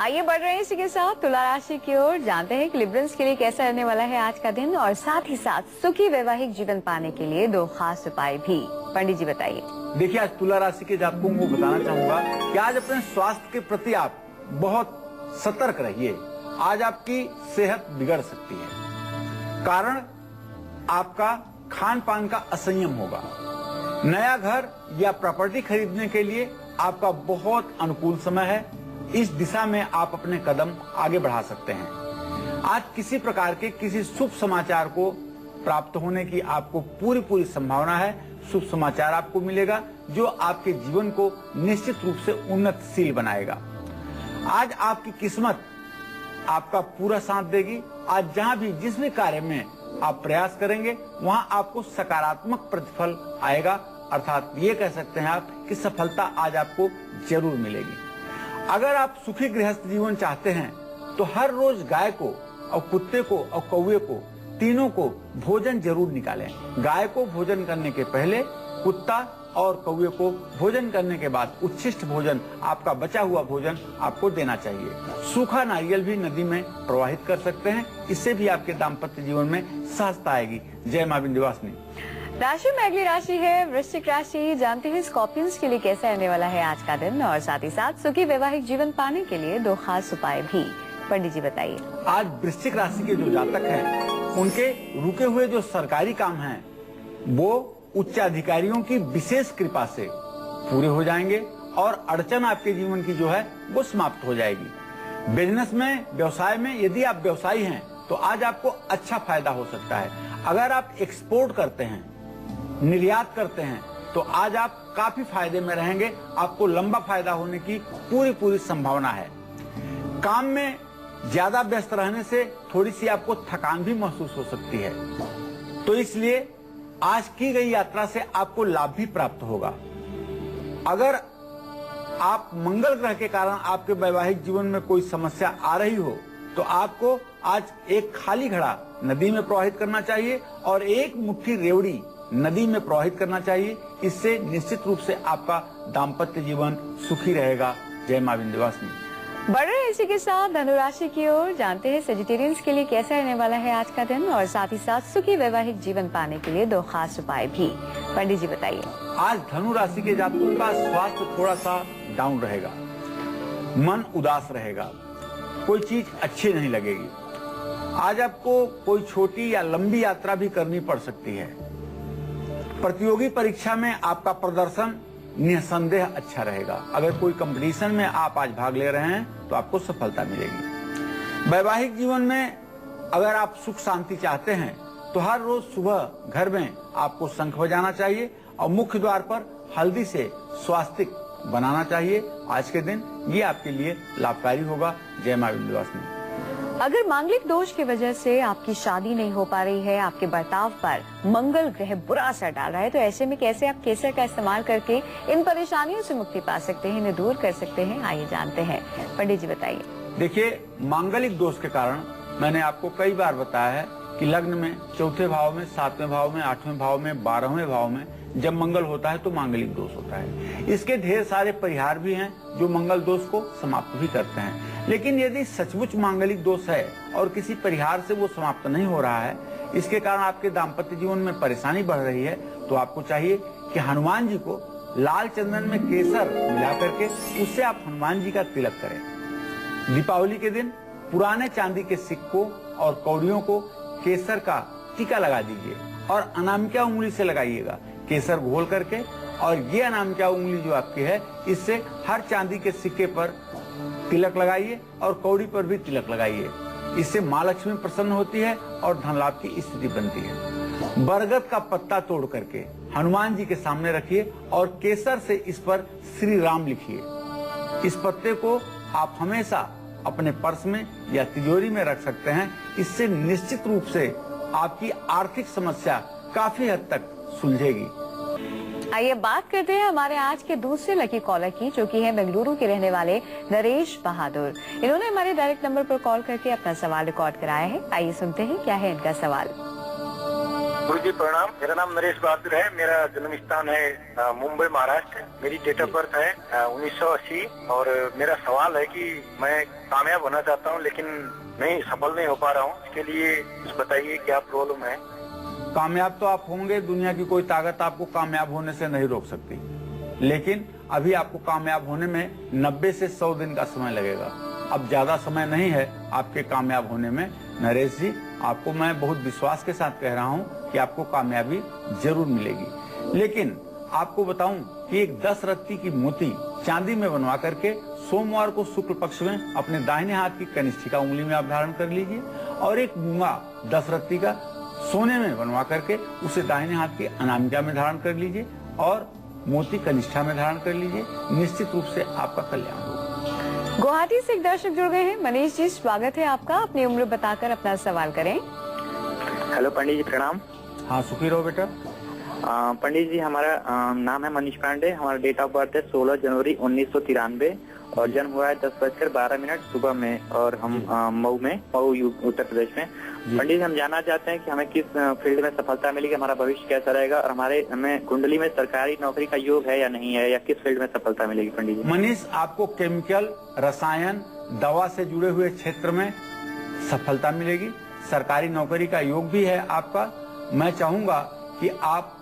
आइए बढ़ रहे हैं इसी के साथ तुला राशि की ओर, जानते हैं कि लिब्रन्स के लिए कैसा रहने वाला है आज का दिन और साथ ही साथ सुखी वैवाहिक जीवन पाने के लिए 2 खास उपाय भी। पंडित जी बताइए। देखिए, आज तुला राशि के जातकों को बताना चाहूंगा कि आज अपने स्वास्थ्य के प्रति आप बहुत सतर्क रहिए। आज आपकी सेहत बिगड़ सकती है, कारण आपका खान पान का असंयम होगा। नया घर या प्रॉपर्टी खरीदने के लिए आपका बहुत अनुकूल समय है। इस दिशा में आप अपने कदम आगे बढ़ा सकते हैं। आज किसी प्रकार के किसी शुभ समाचार को प्राप्त होने की आपको पूरी संभावना है। शुभ समाचार आपको मिलेगा जो आपके जीवन को निश्चित रूप से उन्नतशील बनाएगा। आज आपकी किस्मत आपका पूरा साथ देगी। आज जहां भी जिस भी कार्य में आप प्रयास करेंगे वहां आपको सकारात्मक प्रतिफल आएगा, अर्थात ये कह सकते हैं आप कि सफलता आज आपको जरूर मिलेगी। अगर आप सुखी गृहस्थ जीवन चाहते हैं तो हर रोज गाय को और कुत्ते को और कौवे को, तीनों को भोजन जरूर निकालें। गाय को भोजन करने के पहले, कुत्ता और कौवे को भोजन करने के बाद उच्छिष्ट भोजन, आपका बचा हुआ भोजन आपको देना चाहिए। सूखा नारियल भी नदी में प्रवाहित कर सकते हैं, इससे भी आपके दाम्पत्य जीवन में सहजता आएगी। जय मां विंध्यवासिनी। राशि में अगली राशि है वृश्चिक राशि। जानते हैं स्कॉर्पियंस के लिए कैसा रहने वाला है आज का दिन और साथ ही साथ सुखी वैवाहिक जीवन पाने के लिए 2 खास उपाय भी। पंडित जी बताइए। आज वृश्चिक राशि के जो जातक हैं, उनके रुके हुए जो सरकारी काम हैं वो उच्चाधिकारियों की विशेष कृपा से पूरे हो जाएंगे और अड़चन आपके जीवन की जो है वो समाप्त हो जाएगी। बिजनेस में, व्यवसाय में यदि आप व्यवसायी हैं तो आज आपको अच्छा फायदा हो सकता है। अगर आप एक्सपोर्ट करते हैं, निर्यात करते हैं तो आज आप काफी फायदे में रहेंगे। आपको लंबा फायदा होने की पूरी संभावना है। काम में ज्यादा व्यस्त रहने से थोड़ी सी आपको थकान भी महसूस हो सकती है, तो इसलिए आज की गई यात्रा से आपको लाभ भी प्राप्त होगा। अगर आप मंगल ग्रह के कारण आपके वैवाहिक जीवन में कोई समस्या आ रही हो तो आपको आज एक खाली घड़ा नदी में प्रवाहित करना चाहिए और एक मुट्ठी रेवड़ी नदी में प्रवाहित करना चाहिए। इससे निश्चित रूप से आपका दाम्पत्य जीवन सुखी रहेगा। जय मां विंध्यवासिनी। बढ़ रहे इसी के साथ धनुराशि की ओर, जानते हैं सेजिटेरियंस के लिए कैसा रहने वाला है आज का दिन और साथ ही साथ सुखी वैवाहिक जीवन पाने के लिए 2 खास उपाय भी। पंडित जी बताइए। आज धनु राशि के जातकों का स्वास्थ्य थोड़ा सा डाउन रहेगा, मन उदास रहेगा, कोई चीज अच्छी नहीं लगेगी। आज आपको कोई छोटी या लंबी यात्रा भी करनी पड़ सकती है। प्रतियोगी परीक्षा में आपका प्रदर्शन निसंदेह अच्छा रहेगा। अगर कोई कंपटीशन में आप आज भाग ले रहे हैं तो आपको सफलता मिलेगी। वैवाहिक जीवन में अगर आप सुख शांति चाहते हैं तो हर रोज सुबह घर में आपको शंख बजाना चाहिए और मुख्य द्वार पर हल्दी से स्वास्तिक बनाना चाहिए। आज के दिन ये आपके लिए लाभकारी होगा। जय मां विंध्यवासिनी। अगर मांगलिक दोष की वजह से आपकी शादी नहीं हो पा रही है, आपके बर्ताव पर मंगल ग्रह बुरा असर डाल रहा है, तो ऐसे में कैसे आप केसर का इस्तेमाल करके इन परेशानियों से मुक्ति पा सकते हैं, इन्हें दूर कर सकते हैं, आइए जानते हैं। पंडित जी बताइए। देखिए, मांगलिक दोष के कारण मैंने आपको कई बार बताया है कि लग्न में 4थे भाव में, 7वें भाव में, 8वें भाव में, 12वें भाव में जब मंगल होता है तो मांगलिक दोष होता है। इसके ढेर सारे परिहार भी हैं जो मंगल दोष को समाप्त भी करते हैं। लेकिन यदि सचमुच मांगलिक दोष है और किसी परिहार से वो समाप्त नहीं हो रहा है, इसके कारण आपके दाम्पत्य जीवन में परेशानी बढ़ रही है, तो आपको चाहिए कि हनुमान जी को लाल चंदन में केसर मिला करके उससे आप हनुमान जी का तिलक करें। दीपावली के दिन पुराने चांदी के सिक्कों और कौड़ियों को केसर का टीका लगा दीजिए और अनामिका उंगली से लगाइएगा केसर घोल करके। और ये अनामिका उंगली जो आपकी है, इससे हर चांदी के सिक्के पर तिलक लगाइए और कौड़ी पर भी तिलक लगाइए। इससे माँ लक्ष्मी प्रसन्न होती है और धन लाभ की स्थिति बनती है। बरगद का पत्ता तोड़ करके हनुमान जी के सामने रखिए और केसर से इस पर श्री राम लिखिए। इस पत्ते को आप हमेशा अपने पर्स में या तिजोरी में रख सकते हैं। इससे निश्चित रूप से आपकी आर्थिक समस्या काफी हद तक सुलझेगी। आइए बात करते हैं हमारे आज के दूसरे लकी कॉलर की, जो कि है बेंगलुरु के रहने वाले नरेश बहादुर। इन्होंने हमारे डायरेक्ट नंबर पर कॉल करके अपना सवाल रिकॉर्ड कराया है। आइए सुनते हैं क्या है इनका सवाल। गुरु जी प्रणाम। मेरा नाम नरेश बहादुर है। मेरा जन्म स्थान है मुंबई महाराष्ट्र। मेरी डेट ऑफ बर्थ है 1980 और मेरा सवाल है कि मैं कामयाब होना चाहता हूँ लेकिन नहीं सफल नहीं हो पा रहा हूँ। इसके लिए कुछ बताइए क्या प्रॉब्लम है। कामयाब तो आप होंगे, दुनिया की कोई ताकत आपको कामयाब होने से नहीं रोक सकती, लेकिन अभी आपको कामयाब होने में 90 से 100 दिन का समय लगेगा। अब ज्यादा समय नहीं है आपके कामयाब होने में। नरेश जी, आपको मैं बहुत विश्वास के साथ कह रहा हूँ कि आपको कामयाबी जरूर मिलेगी। लेकिन आपको बताऊं कि एक 10 रत्ती की मोती चांदी में बनवा करके सोमवार को शुक्ल पक्ष में अपने दाहिने हाथ की कनिष्ठिका उंगली में आप धारण कर लीजिए और एक मूंगा 10 रत्ती का सोने में बनवा करके उसे दाहिने हाथ की अनामिका में धारण कर लीजिए और मोती कनिष्ठा में धारण कर लीजिए। निश्चित रूप से आपका कल्याण होगा। गुवाहाटी से एक दर्शक जुड़ गए हैं। मनीष जी, स्वागत है आपका। अपनी उम्र बताकर अपना सवाल करें। हेलो पंडित जी प्रणाम। हाँ, सुखी रहो बेटा। पंडित जी, हमारा नाम है मनीष पांडे। हमारा डेट ऑफ बर्थ है 16 जनवरी 1993 और जन्म हुआ है 10:12 सुबह में और हम मऊ उत्तर प्रदेश में। पंडित जी, हम जानना चाहते हैं कि हमें किस फील्ड में सफलता मिलेगी, हमारा भविष्य कैसा रहेगा और हमें कुंडली में सरकारी नौकरी का योग है या नहीं है, या किस फील्ड में सफलता मिलेगी। पंडित जी, मनीष, आपको केमिकल, रसायन, दवा से जुड़े हुए क्षेत्र में सफलता मिलेगी। सरकारी नौकरी का योग भी है आपका। मैं चाहूंगा कि आप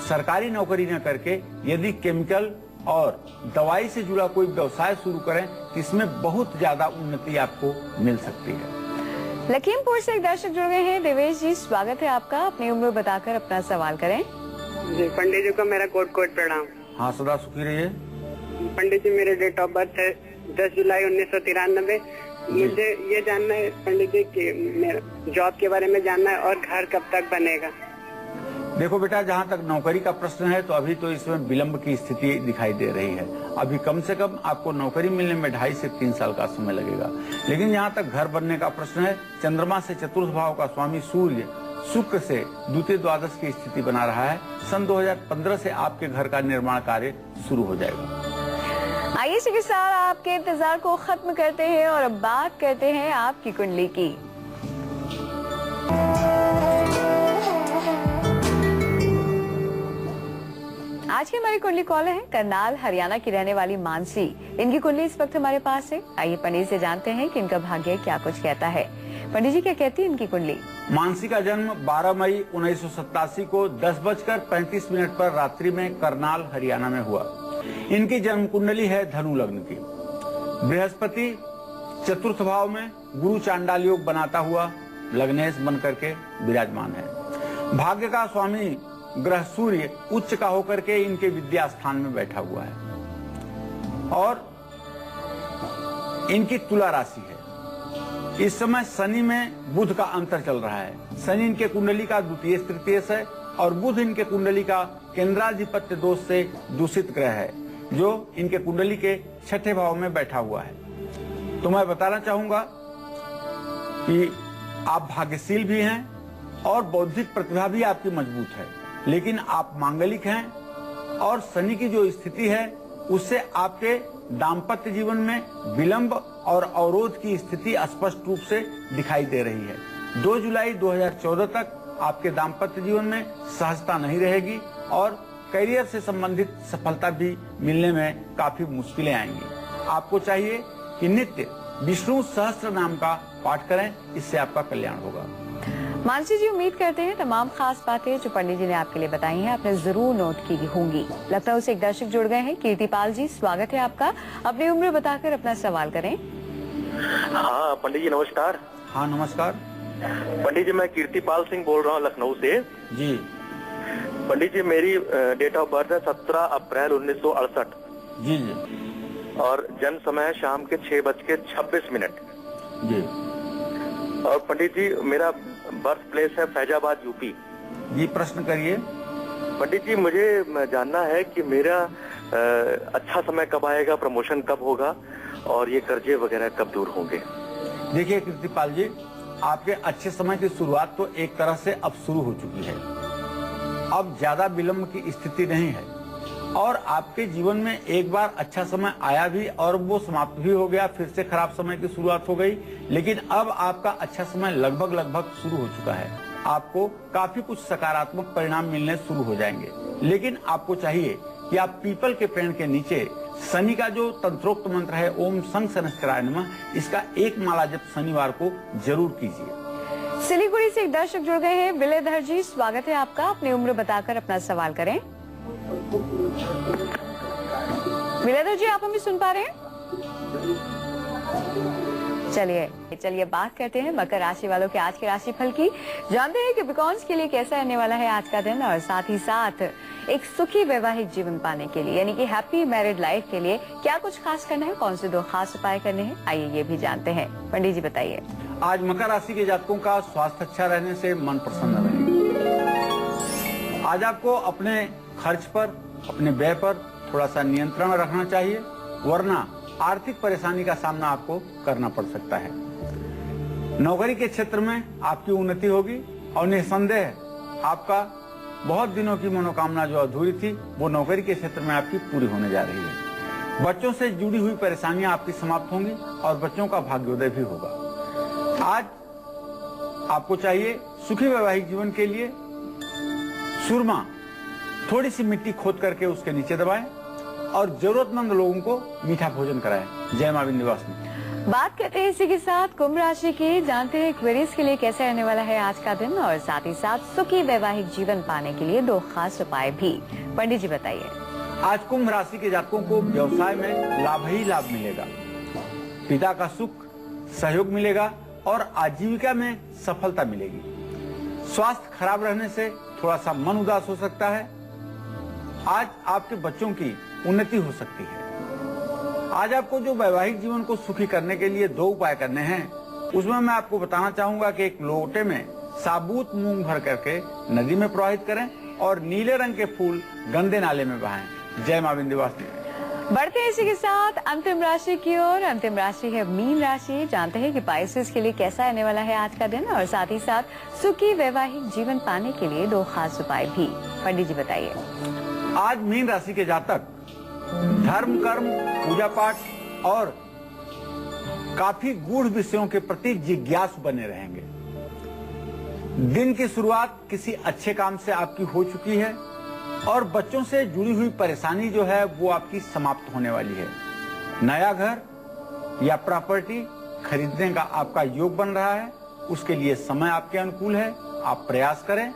सरकारी नौकरी न करके यदि केमिकल और दवाई से जुड़ा कोई व्यवसाय शुरू करें तो इसमें बहुत ज्यादा उन्नति आपको मिल सकती है। लखीमपुर से एक दर्शक जुड़ गए हैं। देवेश जी, स्वागत है आपका। अपनी उम्र बताकर अपना सवाल करें। जी पंडित जी को मेरा कोट प्रणाम। हाँ, सदा सुखी रहिए। पंडित जी, मेरे डेट ऑफ बर्थ है 10 जुलाई 1993। मुझे ये जानना है पंडित जी कि मेरा जॉब के बारे में जानना है और घर कब तक बनेगा। देखो बेटा, जहाँ तक नौकरी का प्रश्न है तो अभी तो इसमें विलंब की स्थिति दिखाई दे रही है। अभी कम से कम आपको नौकरी मिलने में 2.5 से 3 साल का समय लगेगा। लेकिन जहाँ तक घर बनने का प्रश्न है, चंद्रमा से चतुर्थ भाव का स्वामी सूर्य शुक्र से द्वितीय द्वादश की स्थिति बना रहा है। सन 2015 से आपके घर का निर्माण कार्य शुरू हो जाएगा। आइए चिकित्सक, आपके इंतजार को खत्म करते हैं और अब बात करते हैं आपकी कुंडली की। आज की हमारी कुंडली कॉल है करनाल हरियाणा की रहने वाली मानसी। इनकी कुंडली इस वक्त हमारे पास है। आइए पंडित से जानते हैं कि इनका भाग्य क्या कुछ कहता है। पंडित जी, क्या कहती है इनकी कुंडली? मानसी का जन्म 12 मई 1987 को 10:35 पर रात्रि में करनाल हरियाणा में हुआ। इनकी जन्म कुंडली है धनु लग्न की। बृहस्पति चतुर्थ भाव में गुरु चांडाल योग बनाता हुआ लग्नेश बन करके विराजमान है। भाग्य का स्वामी ग्रह सूर्य उच्च का होकर के इनके विद्या स्थान में बैठा हुआ है और इनकी तुला राशि है। इस समय शनि में बुध का अंतर चल रहा है। शनि इनके कुंडली का द्वितीय तृतीय है और बुध इनके कुंडली का केंद्राधिपत्य दोष से दूषित ग्रह है जो इनके कुंडली के 6ठे भाव में बैठा हुआ है। तो मैं बताना चाहूंगा कि आप भाग्यशील भी हैं और बौद्धिक प्रतिभा भी आपकी मजबूत है, लेकिन आप मांगलिक हैं और शनि की जो स्थिति है उससे आपके दाम्पत्य जीवन में विलंब और अवरोध की स्थिति स्पष्ट रूप से दिखाई दे रही है। 2 जुलाई 2014 तक आपके दाम्पत्य जीवन में सहजता नहीं रहेगी और करियर से संबंधित सफलता भी मिलने में काफी मुश्किलें आएंगी। आपको चाहिए कि नित्य विष्णु सहस्त्र नाम का पाठ करें, इससे आपका कल्याण होगा। मानसी जी, उम्मीद करते हैं तमाम खास बातें जो पंडित जी ने आपके लिए बताई हैं आपने जरूर नोट की होंगी। लखनऊ से एक दर्शक जुड़ गए हैं। कीर्तिपाल जी, स्वागत है आपका। अपनी उम्र बताकर अपना सवाल करें। हाँ पंडित जी नमस्कार। हाँ नमस्कार पंडित जी, मैं कीर्तिपाल सिंह बोल रहा हूँ लखनऊ से। जी। पंडित जी, मेरी डेट ऑफ बर्थ है 17 अप्रैल 1968। जी जी। और जन्म समय है शाम के 6:26। जी। और पंडित जी, मेरा बर्थ प्लेस है फैजाबाद, यूपी। जी, प्रश्न करिए। पंडित जी, मुझे जानना है कि मेरा अच्छा समय कब आएगा, प्रमोशन कब होगा और ये कर्जे वगैरह कब दूर होंगे। देखिए कीर्तिपाल जी, आपके अच्छे समय की शुरुआत तो एक तरह से अब शुरू हो चुकी है। अब ज्यादा विलंब की स्थिति नहीं है और आपके जीवन में एक बार अच्छा समय आया भी और वो समाप्त भी हो गया, फिर से खराब समय की शुरुआत हो गई। लेकिन अब आपका अच्छा समय लगभग शुरू हो चुका है। आपको काफी कुछ सकारात्मक परिणाम मिलने शुरू हो जाएंगे। लेकिन आपको चाहिए कि आप पीपल के पेड़ के नीचे शनि का जो तंत्रोक्त मंत्र है ओम शं शनैश्चराय नमः, इसका एक माला जप शनिवार को जरूर कीजिए। सिलीगुड़ी से एक दर्शक जुड़ गए हैं। विलेधर जी, स्वागत है आपका। अपनी उम्र बताकर अपना सवाल करें। विलेधर जी, आप हमें सुन पा रहे हैं? चलिए बात करते हैं मकर राशि वालों के आज के राशिफल की। जानते हैं कि बिकॉन्स के लिए कैसा रहने वाला है आज का दिन, और साथ ही साथ एक सुखी वैवाहिक जीवन पाने के लिए यानी कि हैप्पी मैरिड लाइफ के लिए क्या कुछ खास करना है, कौन से 2 खास उपाय करने हैं, आइए ये भी जानते हैं। पंडित जी बताइए। आज मकर राशि के जातकों का स्वास्थ्य अच्छा रहने से मन प्रसन्न रहेगा। आज आपको अपने खर्च पर, अपने व्यय पर थोड़ा सा नियंत्रण रखना चाहिए, वरना आर्थिक परेशानी का सामना आपको करना पड़ सकता है। नौकरी के क्षेत्र में आपकी उन्नति होगी और निसंदेह आपका बहुत दिनों की मनोकामना जो अधूरी थी वो नौकरी के क्षेत्र में आपकी पूरी होने जा रही है। बच्चों से जुड़ी हुई परेशानियां आपकी समाप्त होंगी और बच्चों का भाग्योदय भी होगा। आज आपको चाहिए सुखी वैवाहिक जीवन के लिए सुरमा थोड़ी सी मिट्टी खोद करके उसके नीचे दबाएं और जरूरतमंद लोगों को मीठा भोजन कराएं। जय मां विंध्यवासिनी। बात करते हैं इसी के साथ कुंभ राशि की। जानते हैं एक्वेरियस के लिए कैसे रहने वाला है आज का दिन, और साथ ही साथ सुखी वैवाहिक जीवन पाने के लिए 2 खास उपाय भी। पंडित जी बताइए। आज कुंभ राशि के जातकों को व्यवसाय में लाभ ही लाभ मिलेगा। पिता का सुख सहयोग मिलेगा और आजीविका में सफलता मिलेगी। स्वास्थ्य खराब रहने से थोड़ा सा मन उदास हो सकता है। आज आपके बच्चों की उन्नति हो सकती है। आज आपको जो वैवाहिक जीवन को सुखी करने के लिए 2 उपाय करने हैं, उसमें मैं आपको बताना चाहूंगा कि एक लोटे में साबुत मूंग भर करके नदी में प्रवाहित करें और नीले रंग के फूल गंदे नाले में बहाएं। जय मां विंध्यवासिनी। बढ़ते हैं इसी के साथ अंतिम राशि की ओर। अंतिम राशि है मीन राशि। जानते हैं कि पाइसेस के लिए कैसा रहने वाला है आज का दिन, और साथ ही साथ सुखी वैवाहिक जीवन पाने के लिए 2 खास उपाय भी। पंडित जी बताइए। आज मीन राशि के जातक धर्म, कर्म, पूजा पाठ और काफी गूढ़ विषयों के प्रति जिज्ञासु बने रहेंगे। दिन की शुरुआत किसी अच्छे काम से आपकी हो चुकी है और बच्चों से जुड़ी हुई परेशानी जो है वो आपकी समाप्त होने वाली है। नया घर या प्रॉपर्टी खरीदने का आपका योग बन रहा है, उसके लिए समय आपके अनुकूल है, आप प्रयास करें।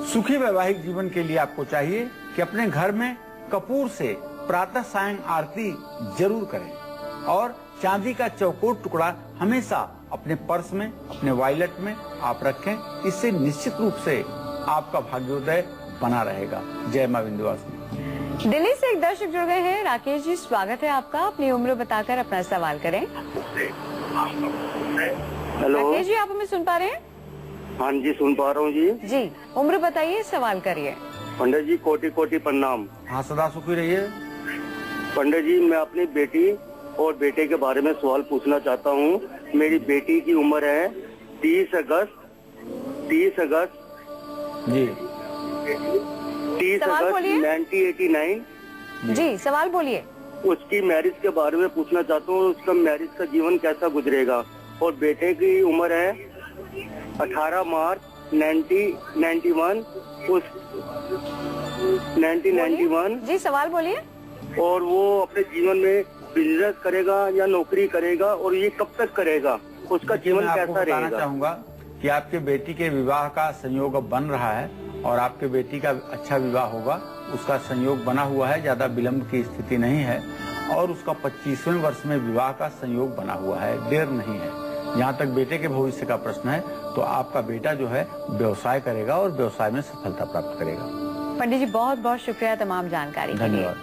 सुखी वैवाहिक जीवन के लिए आपको चाहिए कि अपने घर में कपूर से प्रातः सायं आरती जरूर करें और चांदी का चौकोर टुकड़ा हमेशा अपने पर्स में, अपने वॉलेट में आप रखें। इससे निश्चित रूप से आपका भाग्योदय बना रहेगा। जय मां विंध्यवासिनी। दिल्ली से एक दर्शक जुड़ गए हैं। राकेश जी, स्वागत है आपका। अपनी उम्र बताकर अपना सवाल करें। हेलो राकेश जी, आप हमें सुन पा रहे हैं? हाँ जी, सुन पा रहा हूँ जी। उम्र बताइए, सवाल करिए। पंडित जी कोटि कोटि प्रणाम। हाँ, सदा सुखी रहिए। पंडित जी, मैं अपनी बेटी और बेटे के बारे में सवाल पूछना चाहता हूँ। मेरी बेटी की उम्र है 30 अगस्त जी 1989। जी सवाल बोलिए। उसकी मैरिज के बारे में पूछना चाहता हूँ, उसका मैरिज का जीवन कैसा गुजरेगा। और बेटे की उम्र है 18 मार्च 1991। 1991। जी सवाल बोलिए। और वो अपने जीवन में बिजनेस करेगा या नौकरी करेगा, और ये कब तक करेगा, उसका जीवन कैसा रहेगा। चाहूंगा कि आपके बेटी के विवाह का संयोग अब बन रहा है और आपके बेटी का अच्छा विवाह होगा। उसका संयोग बना हुआ है, ज्यादा विलंब की स्थिति नहीं है और उसका 25वें वर्ष में विवाह का संयोग बना हुआ है, देर नहीं है। जहाँ तक बेटे के भविष्य का प्रश्न है तो आपका बेटा जो है व्यवसाय करेगा और व्यवसाय में सफलता प्राप्त करेगा। पंडित जी, बहुत बहुत शुक्रिया तमाम जानकारी के लिए। धन्यवाद।